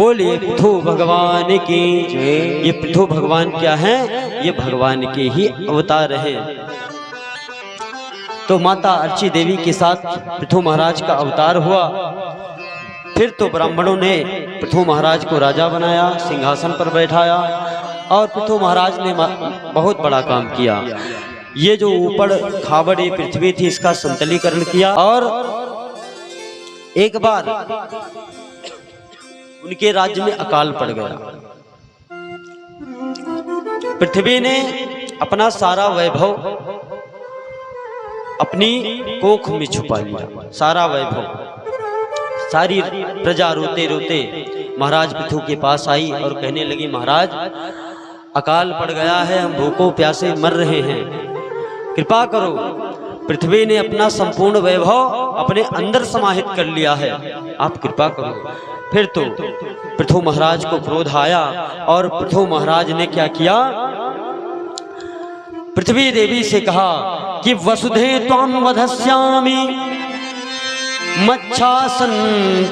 बोलिए पृथु भगवान की। ये पृथु भगवान क्या है? ये भगवान के ही अवतार है। तो माता अर्ची देवी के साथ पृथु महाराज का अवतार हुआ। फिर तो ब्राह्मणों ने पृथु महाराज को राजा बनाया, सिंहासन पर बैठाया और पृथु महाराज ने बहुत बड़ा काम किया। ये जो ऊपर खाबड़ ये पृथ्वी थी इसका संतलीकरण किया। और एक बार उनके राज्य में अकाल पड़ गया। पृथ्वी ने अपना सारा वैभव अपनी कोख में छुपा लिया, सारा वैभव। सारी प्रजा रोते रोते महाराज पृथु के पास आई और कहने लगी, महाराज अकाल पड़ गया है, हम भूखों प्यासे मर रहे हैं, कृपा करो। पृथ्वी ने अपना संपूर्ण वैभव अपने अंदर समाहित कर लिया है, आप कृपा करो। फिर तो पृथु महाराज को क्रोध आया और पृथु महाराज ने क्या किया? पृथ्वी देवी से कहा कि वसुधे त्वां वधस्यामि मच्छासन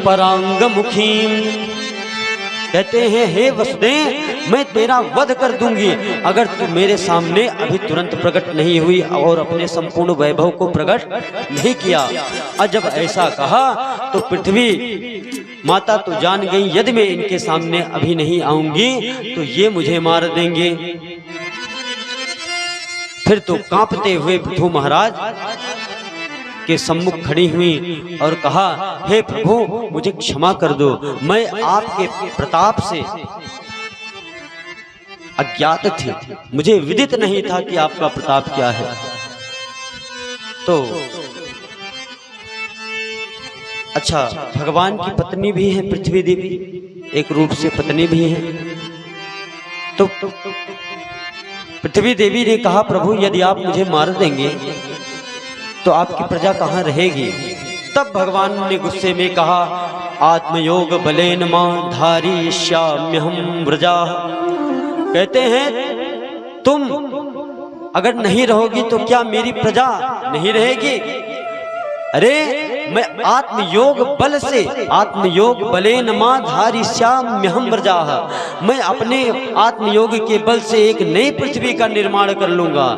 परांग मुखीम। कहते हैं, हे वसुदे, मैं तेरा वध कर दूंगी अगर तू मेरे सामने अभी तुरंत प्रकट नहीं हुई और अपने संपूर्ण वैभव को प्रकट नहीं किया। और जब ऐसा कहा तो पृथ्वी माता तो जान गई, यदि मैं इनके सामने अभी नहीं आऊंगी तो ये मुझे मार देंगे। फिर तो कांपते हुए पृथु महाराज के सम्मुख खड़ी हुई और कहा, हे प्रभु मुझे क्षमा कर दो, मैं आपके प्रताप से अज्ञात थी, मुझे विदित नहीं था कि आपका प्रताप क्या है। तो अच्छा, भगवान की पत्नी भी है पृथ्वी देवी, एक रूप से पत्नी भी है। तो पृथ्वी देवी ने कहा, प्रभु यदि आप मुझे मार देंगे तो आपकी प्रजा कहाँ रहेगी? तब भगवान ने गुस्से में कहा, आत्मयोग बलेन मां धारिष्याम्यहं व्रजा। कहते हैं, तुम अगर नहीं रहोगी तो क्या मेरी प्रजा नहीं रहेगी? अरे मैं आत्मयोग बल से, आत्मयोग बलेन मां धारिष्याम्यहं व्रजा, मैं अपने आत्मयोग के बल से एक नई पृथ्वी का निर्माण कर लूंगा।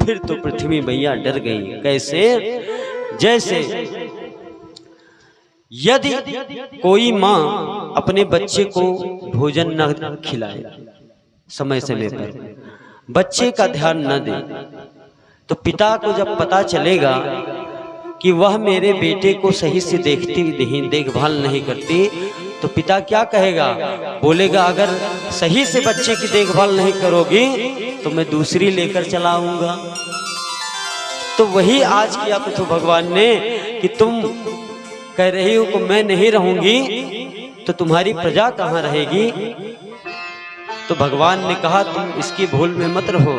फिर तो पृथ्वी मैया डर गई। कैसे? जैसे यदि कोई माँ अपने बच्चे को भोजन न खिलाए समय समय पर, बच्चे का ध्यान न दे, तो पिता को जब पता चलेगा कि वह मेरे बेटे को सही से देखती नहीं, देखभाल नहीं करती, तो पिता क्या कहेगा? बोलेगा, अगर सही से बच्चे की देखभाल नहीं करोगी तो मैं दूसरी लेकर चला आऊंगा। तो वही आज किया पृथु भगवान ने कि तुम कह रही हो कि मैं नहीं रहूंगी तो तुम्हारी प्रजा कहाँ रहेगी? तो भगवान ने कहा, तुम इसकी भूल में मत रहो,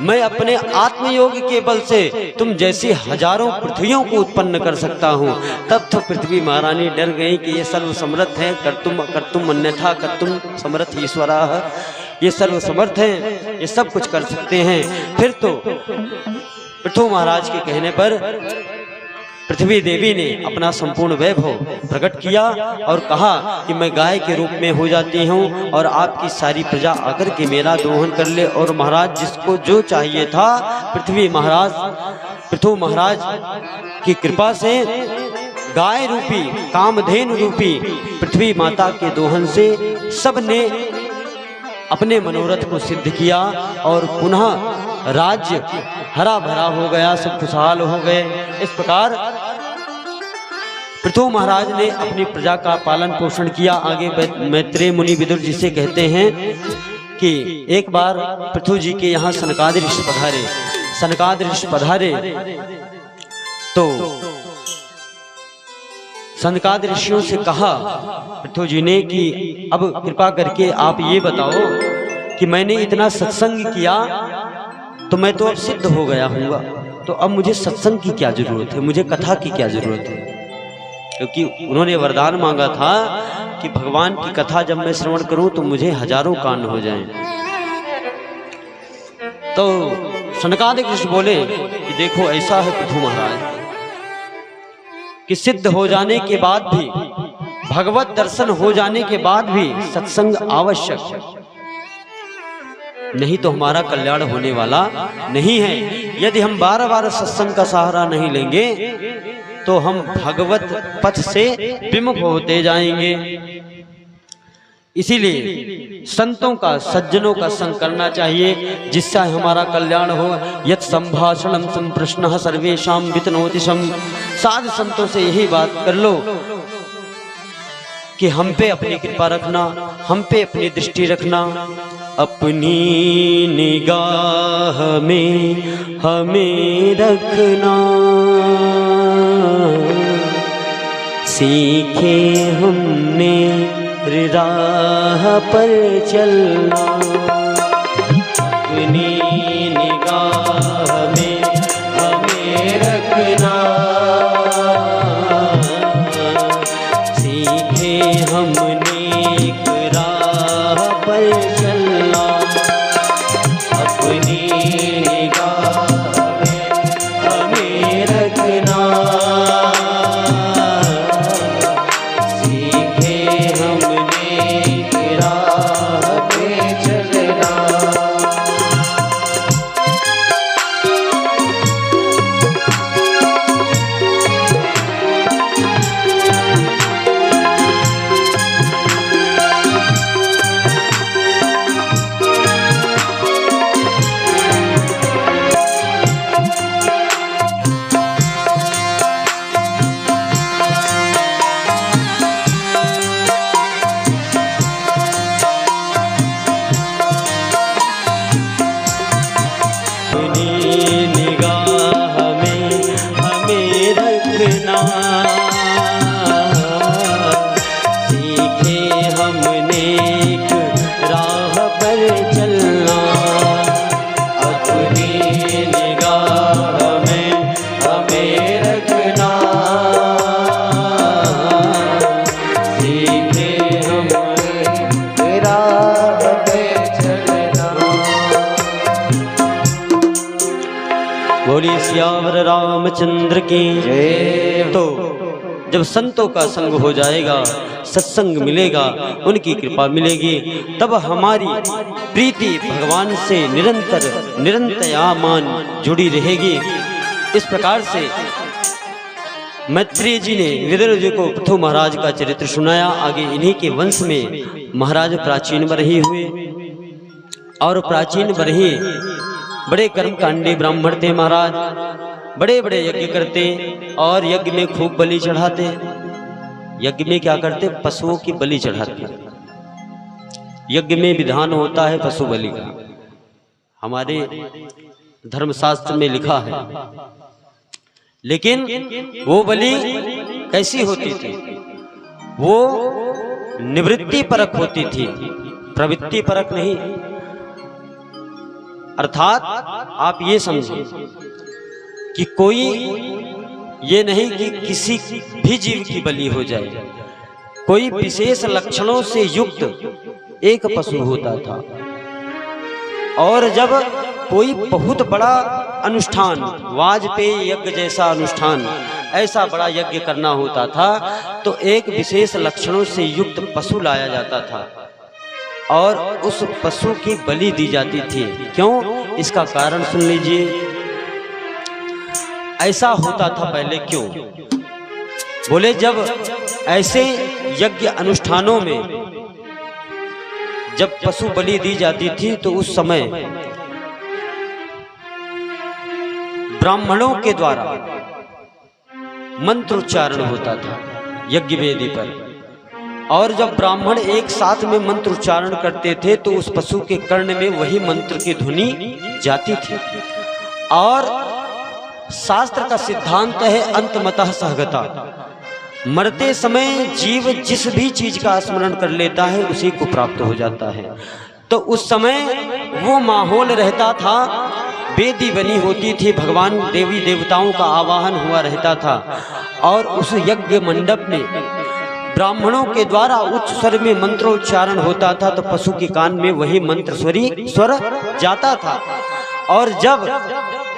मैं अपने आत्मयोग के बल से तुम जैसी हजारों पृथ्वियों को उत्पन्न कर सकता हूँ। तब तो पृथ्वी महारानी डर गई कि ये सर्व समर्थ है, कर्तुम अन्यथा कर्तुम समर्थ ईश्वरा, ये सर्व समर्थ है, ये सब कुछ कर सकते हैं। फिर तो पृथु महाराज के कहने पर पृथ्वी देवी ने अपना संपूर्ण वैभव प्रकट किया और कहा कि मैं गाय के रूप में हो जाती हूँ और आपकी सारी प्रजा आकर के मेरा दोहन कर ले। और महाराज जिसको जो चाहिए था, पृथु महाराज की कृपा से गाय रूपी, कामधेनु रूपी पृथ्वी माता के दोहन से सबने अपने मनोरथ को सिद्ध किया और पुनः राज्य हरा भरा हो गया, सब खुशहाल हो गए। इस प्रकार पृथु महाराज ने अपनी प्रजा का पालन पोषण किया। आगे मैत्रेय मुनि विदुर जी से कहते हैं कि एक बार पृथु जी के यहाँ सनकादि ऋषि पधारे। सनकादि ऋषि पधारे तो सनकादि ऋषियों से कहा पृथु जी ने कि अब कृपा करके आप ये बताओ कि मैंने इतना सत्संग किया तो मैं तो अब सिद्ध हो गया हूँगा, तो अब मुझे सत्संग की क्या जरूरत है, मुझे कथा की क्या जरूरत है? क्योंकि उन्होंने वरदान मांगा था कि भगवान की कथा जब मैं श्रवण करूं तो मुझे हजारों कान हो जाएं। तो सनकादिक ऋषि बोले कि देखो ऐसा है पृथु महाराज कि सिद्ध हो जाने के बाद भी भगवत दर्शन हो जाने के बाद भी सत्संग आवश्यक है, नहीं तो हमारा कल्याण होने वाला नहीं है। यदि हम बार बार सत्संग का सहारा नहीं लेंगे तो हम भगवत पथ से विमुख होते जाएंगे। इसीलिए संतों का, सज्जनों का संग करना चाहिए, जिससे हमारा कल्याण हो। यत् संभाषणम संप्रश्नः सर्वेषां वितनोति शम्। साध संतों से यही बात कर लो कि हम पे अपनी कृपा रखना, हम पे अपनी दृष्टि रखना, अपनी निगाह में हमें रखना, सीखे हमने राह पर चलना, अपनी निगाह में हमें रखना, सीखे हमने राह पर चलना, अपनी निगाह में हमें रखना, सीखे हमने राह पर चलना, अपनी निगाह में हमें रखना, सीखे हमने राह पर चलना। बोलिए सियावर रामचंद्र की जय। तो जब संतों का संग हो जाएगा, सत्संग मिलेगा, उनकी कृपा मिलेगी, तब हमारी प्रीति भगवान से निरंतरयामान जुड़ी रहेगी। इस प्रकार से मैत्रेय जी ने विदुर जी को पृथु महाराज का चरित्र सुनाया। आगे इन्हीं के वंश में महाराज प्राचीन बरही हुए, और प्राचीन बरही बड़े कर्मकांडी ब्राह्मण थे। महाराज बड़े बड़े यज्ञ करते और यज्ञ में खूब बलि चढ़ाते। यज्ञ में क्या करते? पशुओं की बलि चढ़ाते। यज्ञ में विधान होता है पशु बलि का, हमारे धर्मशास्त्र में लिखा है। लेकिन वो बलि कैसी होती थी? वो निवृत्ति परक होती थी, प्रवृत्ति परक नहीं। अर्थात आप ये समझिए कि कोई ये नहीं कि किसी भी जीव की बलि हो जाए, कोई विशेष लक्षणों से युक्त एक पशु होता था। और जब कोई बहुत बड़ा अनुष्ठान, वाजपेयी यज्ञ जैसा अनुष्ठान, ऐसा बड़ा यज्ञ करना होता था, तो एक विशेष लक्षणों से युक्त पशु लाया जाता था और उस पशु की बलि दी जाती थी। क्यों? इसका कारण सुन लीजिए। ऐसा होता था पहले। क्यों? बोले जब ऐसे यज्ञ अनुष्ठानों में जब पशु बलि दी जाती थी तो उस समय ब्राह्मणों के द्वारा मंत्रोच्चारण होता था यज्ञ वेदी पर। और जब ब्राह्मण एक साथ में मंत्र उच्चारण करते थे तो उस पशु के कर्ण में वही मंत्र की ध्वनि जाती थी। और शास्त्र का सिद्धांत है अंतमतः सहगता। मरते समय जीव जिस भी चीज का स्मरण कर लेता है उसी को प्राप्त हो जाता है। तो उस समय वो माहौल रहता था, वेदी बनी होती थी, भगवान देवी देवताओं का आवाहन हुआ रहता था। और उस यज्ञ मंडप में ब्राह्मणों के द्वारा उच्च स्वर में मंत्रोच्चारण होता था तो पशु के कान में वही मंत्र स्वर जाता था। और जब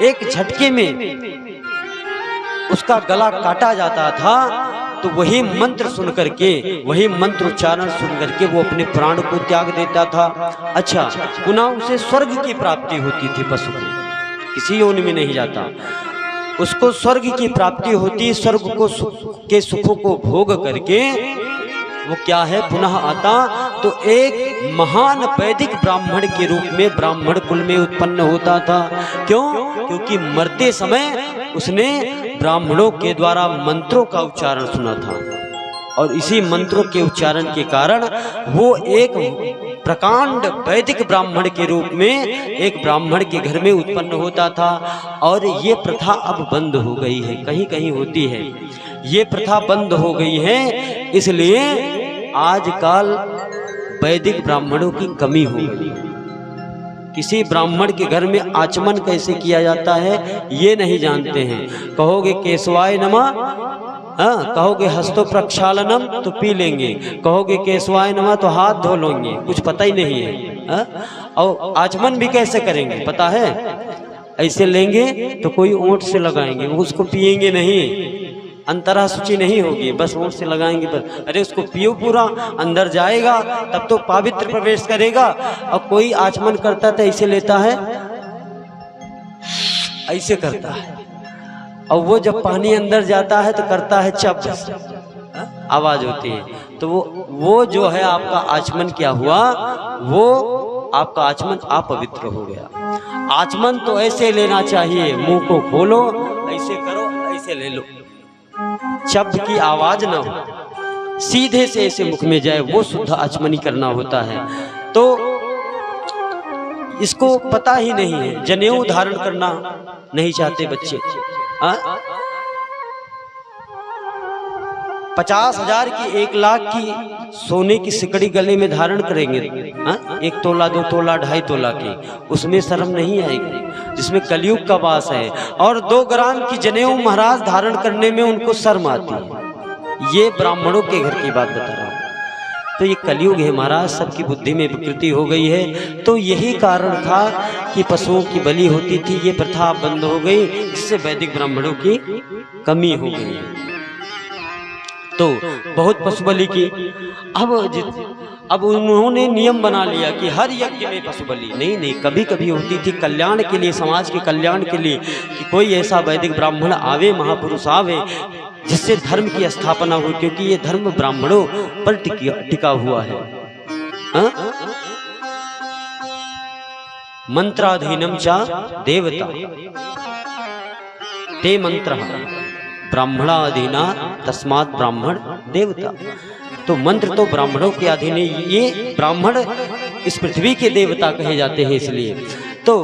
एक झटके में उसका गला काटा जाता था तो वही मंत्र सुन करके, वही मंत्र उच्चारण सुन करके वो अपने प्राण को त्याग देता था। अच्छा, पुनः उसे स्वर्ग की प्राप्ति होती थी। पशु को किसी योनि में नहीं जाता, उसको स्वर्ग की प्राप्ति होती। स्वर्ग को के सुखों को भोग करके वो क्या है, पुनः आता तो एक महान वैदिक ब्राह्मण के रूप में ब्राह्मण कुल में उत्पन्न होता था। क्यों? क्योंकि मरते समय उसने ब्राह्मणों के द्वारा मंत्रों का उच्चारण सुना था, और इसी मंत्रों के उच्चारण के कारण वो एक प्रकांड वैदिक ब्राह्मण के रूप में एक ब्राह्मण के घर में उत्पन्न होता था। और ये प्रथा अब बंद हो गई है, कहीं कहीं होती है, ये प्रथा बंद हो गई है। इसलिए आजकल वैदिक ब्राह्मणों की कमी हो गई। किसी ब्राह्मण के घर में आचमन कैसे किया जाता है ये नहीं जानते हैं। कहोगे केशवाय नमः, हाँ, कहोगे हस्तो प्रक्षालनम तो पी लेंगे, कहोगे केशवाय नमः तो हाथ धो लेंगे, कुछ पता ही नहीं है। हाँ? और आचमन भी कैसे करेंगे पता है? ऐसे लेंगे तो कोई ओंठ से लगाएंगे, उसको पिएंगे नहीं, अंतरा सूची नहीं होगी, बस ओंठ से लगाएंगे। पर अरे उसको पियो, पूरा अंदर जाएगा तब तो पवित्र प्रवेश करेगा। और कोई आचमन करता तो ऐसे लेता है, ऐसे करता है, और वो जब पानी अंदर जाता है तो करता है चप, आवाज होती है। तो वो जो है आपका आचमन क्या हुआ, वो आपका आचमन अपवित्र हो गया। आचमन तो ऐसे लेना चाहिए, मुंह को खोलो, ऐसे करो, ऐसे ले लो, शब्द की आवाज ना हो, सीधे से ऐसे मुख में जाए, वो शुद्ध आचमनी करना होता है। तो इसको पता ही नहीं है, जनेऊ धारण करना नहीं चाहते बच्चे। 50,000 की 1 लाख की सोने की सिकड़ी गले में धारण करेंगे, 1 तोला 2 तोला 2.5 तोला की, उसमें शर्म नहीं आएगी, जिसमें कलयुग का वास है। और 2 ग्राम की जनेऊ महाराज धारण करने में उनको शर्म आती है। ये ब्राह्मणों के घर की बात बता रहा हूं। तो ये कलयुग है महाराज, सबकी बुद्धि में विकृति हो गई है। तो यही कारण था कि पशुओं की बलि होती थी, ये प्रथा बंद हो गई, जिससे वैदिक ब्राह्मणों की कमी हो गई है। तो बहुत पशु बलि की। अब उन्होंने नियम बना लिया कि हर यज्ञ में पशु बलि नहीं, कभी कभी होती थी कल्याण के लिए, समाज के कल्याण के लिए, कि कोई ऐसा वैदिक ब्राह्मण आवे, महापुरुष आवे, जिससे धर्म की स्थापना हो, क्योंकि ये धर्म ब्राह्मणों पर टिका हुआ है। मंत्राधीनम चा देवता ते मंत्र ब्राह्मणाधीना तस्मात् ब्राह्मण देवता। तो मंत्र तो ब्राह्मणों के अधीन है, ये ब्राह्मण इस पृथ्वी के देवता कहे जाते हैं। इसलिए तो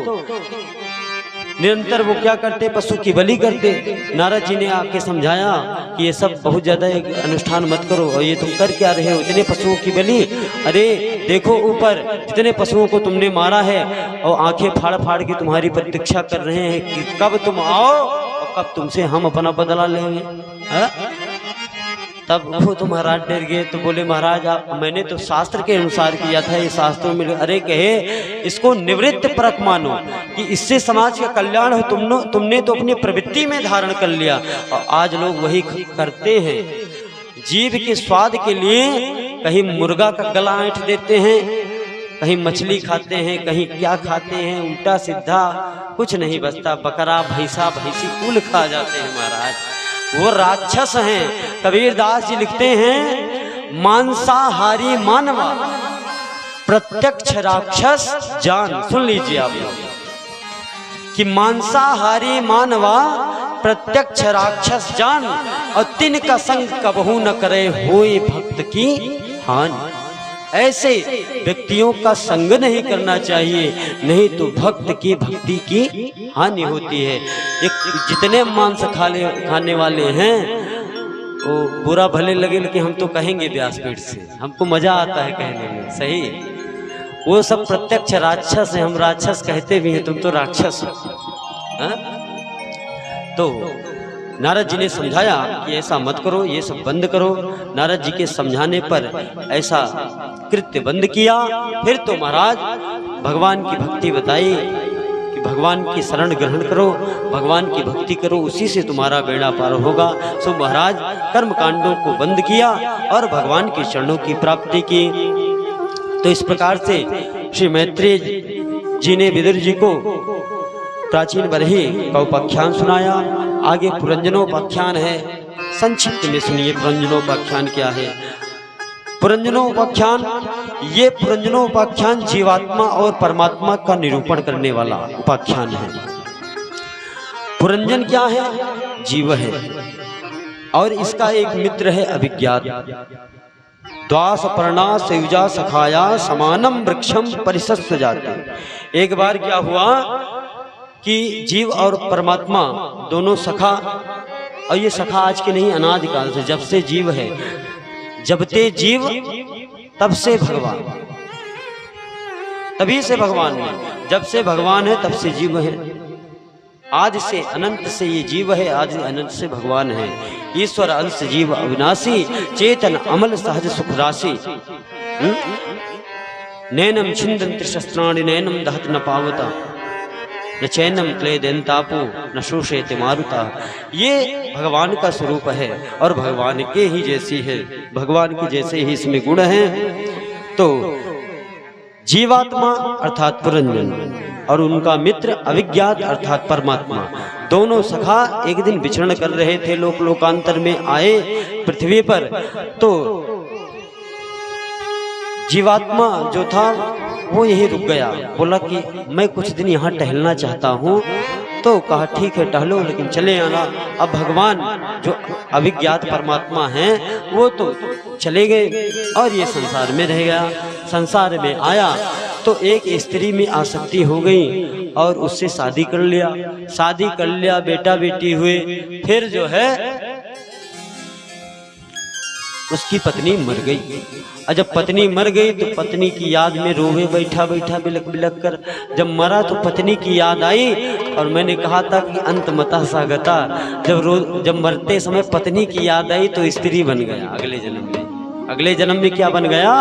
निरंतर वो क्या करते, पशु की बलि करते। नारद जी ने आके समझाया कि ये सब बहुत ज्यादा अनुष्ठान मत करो, और ये तुम कर क्या रहे हो, इतने पशुओं की बलि। अरे देखो ऊपर जितने पशुओं को तुमने मारा है, और आंखें फाड़ फाड़ के तुम्हारी प्रतीक्षा कर रहे हैं कि कब तुम आओ और कब तुमसे हम अपना बदला लेंगे। तब वो तो महाराज डर गए, तो बोले महाराज मैंने तो शास्त्र के अनुसार किया था, ये शास्त्रों में। अरे कहे इसको निवृत्त परक मानो कि इससे समाज का कल्याण हो। तुमने तो अपनी प्रवृत्ति में धारण कर लिया, और आज लोग वही करते हैं। जीव के स्वाद के लिए कहीं मुर्गा का गला ऐंठ देते हैं, कहीं मछली खाते हैं, कहीं क्या खाते हैं, उल्टा सीधा कुछ नहीं बचता। बकरा भैंसा भैंसी कुल खा जाते हैं महाराज, वो राक्षस हैं। कबीरदास जी लिखते हैं, मांसाहारी मानवा प्रत्यक्ष राक्षस जान। सुन लीजिए आप लोग कि मांसाहारी मानवा प्रत्यक्ष राक्षस जान, और तिनका संग कबहू न करे होए भक्त की हानि। ऐसे व्यक्तियों का संग नहीं करना चाहिए, नहीं तो भक्त की भक्ति की हानि होती है। जितने मांस खाने वाले हैं वो बुरा भले लगे, लेकिन हम तो कहेंगे व्यासपीठ से, हमको मजा आता है कहने में। सही, वो सब प्रत्यक्ष राक्षस है, हम राक्षस कहते भी हैं, तुम तो राक्षस हो। तो नारद जी ने समझाया कि ऐसा मत करो, ये सब बंद करो। नारद जी के समझाने पर ऐसा कृत्य बंद किया। फिर तो महाराज भगवान की भक्ति बताई कि भगवान की शरण ग्रहण करो, भगवान की भक्ति करो, उसी से तुम्हारा बेड़ा पार होगा। सो महाराज कर्म कांडों को बंद किया और भगवान के चरणों की प्राप्ति की। तो इस प्रकार से श्री मैत्रेय जी ने विदुर जी को प्राचीन बरही का उपाख्यान सुनाया। आगे पुरंजनोपाख्यान है, संक्षिप्त में सुनिए पुरंजनोपाख्यान क्या है। पुरंजनोपाख्यान, ये पुरंजनोपाख्यान जीवात्मा और परमात्मा का निरूपण करने वाला उपाख्यान है। पुरंजन क्या है? जीव है, और इसका एक मित्र है अभिज्ञात। द्वास पर्णा संयुजा सखाया समानम वृक्षम परिसस्व जाते। एक बार क्या हुआ कि जीव और परमात्मा दोनों सखा, और ये सखा आज के नहीं, अनादि काल से, जब से जीव है, जब ते जीव तब से भगवान, तभी से भगवान है। जब से भगवान है तब से जीव है। आज से अनंत से ये जीव है, आज अनंत से भगवान है। ईश्वर अंश जीव अविनाशी, चेतन अमल सहज सुख राशि। नैनम छिंदन्ति शस्त्राणि नैनम दहत न पावता, न चैनम क्लेदन्तापो न शोषयति मारुता। ये भगवान का स्वरूप है और भगवान के ही जैसी है, भगवान के जैसे ही इसमें गुण हैं। तो जीवात्मा अर्थात पुरंजन और उनका मित्र अविज्ञात अर्थात परमात्मा, दोनों सखा एक दिन विचरण कर रहे थे, लोकांतर में आए पृथ्वी पर। तो जीवात्मा जो था वो यही रुक गया, बोला कि मैं कुछ दिन यहाँ टहलना चाहता हूँ। तो कहा ठीक है टहलो, लेकिन चले आना। अब भगवान जो अविज्ञात परमात्मा हैं वो तो चले गए और ये संसार में रह गया। संसार में आया तो एक स्त्री में आसक्ति हो गई और उससे शादी कर लिया। शादी कर लिया, बेटा बेटी हुए। फिर जो है उसकी पत्नी मर गई। और जब पत्नी मर गई तो पत्नी की याद में रोवे बैठा बैठा बिलक बिलक कर। जब मरा तो पत्नी की याद आई, और मैंने कहा था कि अंत मता सागता, जब मरते समय पत्नी की याद आई तो स्त्री बन गया अगले जन्म में। अगले जन्म में क्या बन गया?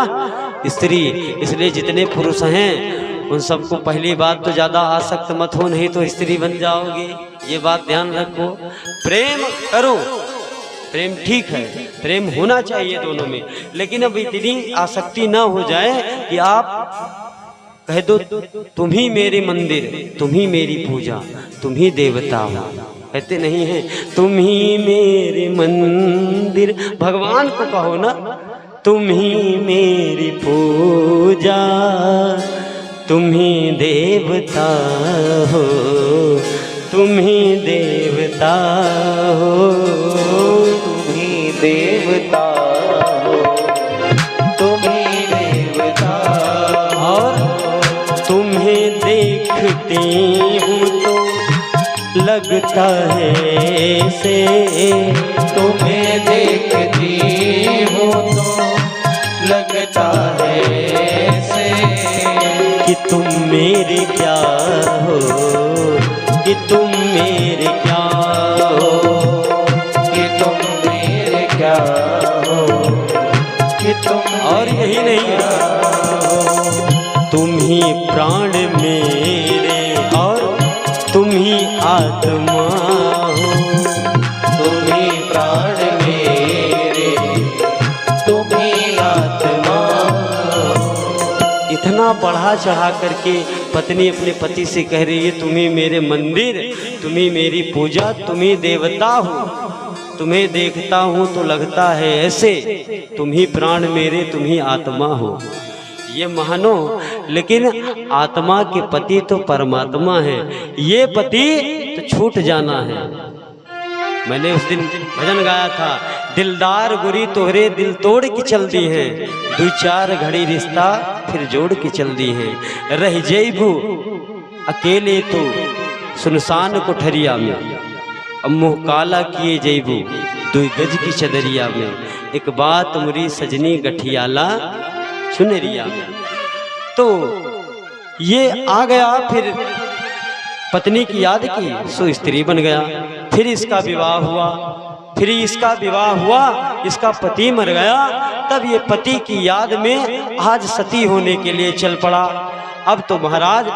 स्त्री। इसलिए जितने पुरुष हैं उन सबको पहली बात तो ज्यादा आसक्त मत हो, नहीं तो स्त्री बन जाओगे। ये बात ध्यान रखो। प्रेम करो, प्रेम ठीक है, प्रेम होना चाहिए दोनों में, लेकिन अब इतनी आसक्ति ना हो जाए कि आप कह दो तुम ही मेरे मंदिर, तुम ही मेरी पूजा, तुम ही देवता हो। कहते नहीं है तुम ही मेरे मंदिर, भगवान को कहो ना, तुम ही मेरी पूजा, तुम ही देवता हो, तुम ही देवता हो, तुम ही देवता हो, तुम ही देवता। और तुम्हें देखती हूँ तो लगता है से, तुम्हें देखती हूँ तो लगता है से, कि तुम मेरे क्या हो, कि तुम मेरे क्या हो, कि तुम मेरे क्या हो, कि तुम। और यही नहीं, तुम ही प्राण मेरे और तुम ही आत्मा हो, तुम ही प्राण मेरे, तुम ही आत्मा हो। इतना बढ़ा चढ़ा करके पत्नी अपने पति से कह रही है तुम ही मेरे मंदिर, तुम ही मेरी पूजा, तुम ही देवता हो, तुम्हें देखता हूँ तो लगता है ऐसे, तुम ही प्राण मेरे, तुम ही आत्मा हो। ये मानो, लेकिन आत्मा के पति तो परमात्मा है, ये पति तो छूट जाना है। मैंने उस दिन भजन गाया था, दिलदार गुरी तोहरे दिल तोड़ के चल दी है, दो चार घड़ी रिश्ता फिर जोड़ के चल दी है, रह जैबू अकेले तो सुनसान कोठरिया में, अब मुँह काला किए जैबू दो गज की चदरिया में, एक बात मुरी सजनी गठियाला सुनरिया में। तो ये आ गया, फिर पत्नी की याद की सो स्त्री बन गया। फिर इसका विवाह हुआ, फिर इसका विवाह हुआ, इसका पति मर गया, तब ये पति की याद में आज सती होने के लिए चल पड़ा। अब तो महाराज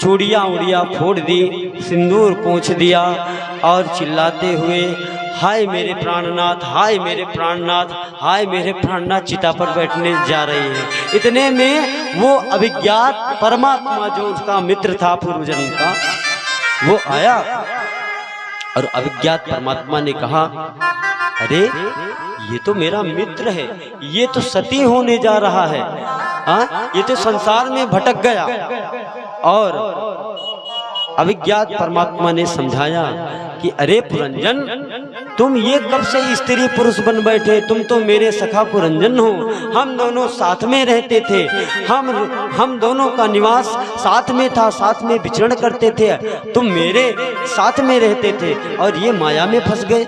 चूड़ियाँ उड़िया फोड़ दी, सिंदूर पोंछ दिया और चिल्लाते हुए हाय मेरे प्राणनाथ, हाय मेरे प्राणनाथ, हाय मेरे प्राणनाथ चिता पर बैठने जा रही है। इतने में वो अभिज्ञात परमात्मा जो उसका मित्र था पूर्व जन्म का, वो आया और अभिज्ञात परमात्मा ने कहा अरे ये तो मेरा मित्र है, ये तो सती होने जा रहा है, हाँ ये तो संसार में भटक गया। और अभिज्ञात परमात्मा ने समझाया कि अरे पुरंजन, तुम ये कब से स्त्री पुरुष बन बैठे, तुम तो मेरे सखा पुरंजन हो, हम दोनों साथ में रहते थे, हम दोनों का निवास साथ में था, साथ में विचरण करते थे, तुम मेरे साथ में रहते थे और ये माया में फंस गए।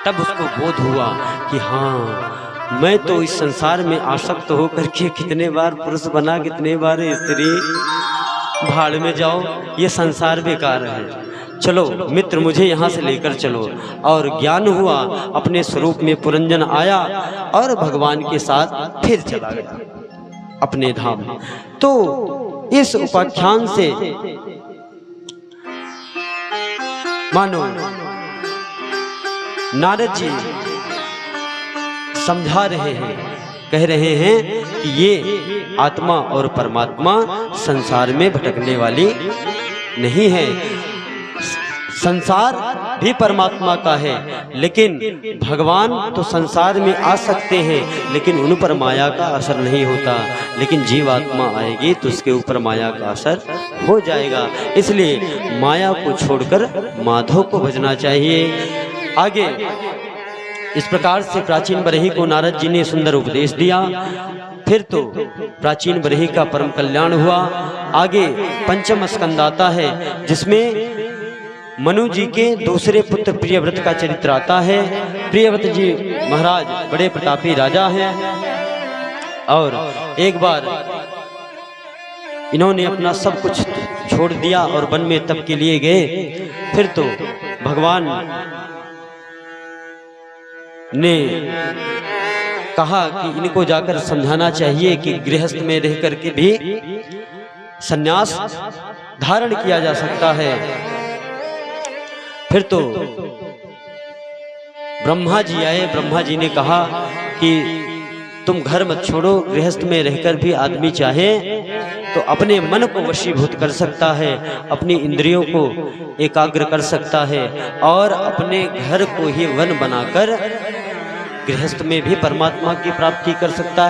तब उसको बोध हुआ कि हाँ मैं तो इस संसार में आसक्त होकर के कितने बार पुरुष बना, कितने बार स्त्री, भाड़ में जाओ, ये संसार बेकार है, चलो मित्र मुझे यहाँ से लेकर चलो। और ज्ञान हुआ, अपने स्वरूप में पुरंजन आया और भगवान के साथ फिर चला गया अपने धाम। तो इस उपाख्यान से मानो नारद जी समझा रहे हैं, कह रहे हैं कि ये आत्मा और परमात्मा संसार में भटकने वाली नहीं है। संसार भी परमात्मा का है, लेकिन भगवान तो संसार में आ सकते हैं, लेकिन उन पर माया का असर नहीं होता। लेकिन जीवात्मा आएगी तो उसके ऊपर माया का असर हो जाएगा। इसलिए माया को छोड़कर माधव को भजना चाहिए। आगे इस प्रकार से प्राचीन बरही को नारद जी ने सुंदर उपदेश दिया। फिर तो प्राचीन बरही का परम कल्याण हुआ। आगे पंचम स्कंद आता है, जिसमें मनु जी के दूसरे पुत्र प्रियव्रत का चरित्र आता है। प्रियव्रत जी महाराज बड़े प्रतापी राजा हैं और एक बार इन्होंने अपना सब कुछ छोड़ दिया और वन में तप के लिए गए। फिर तो भगवान ने कहा कि इनको जाकर समझाना चाहिए कि गृहस्थ में रह करके भी संन्यास धारण किया जा सकता है। फिर तो ब्रह्मा जी आए। ब्रह्मा जी ने कहा कि तुम घर मत छोड़ो, गृहस्थ में रहकर भी आदमी चाहे तो अपने मन को वशीभूत कर सकता है, अपनी इंद्रियों को एकाग्र कर सकता है और अपने घर को ही वन बनाकर गृहस्थ में भी परमात्मा की प्राप्ति कर सकता है।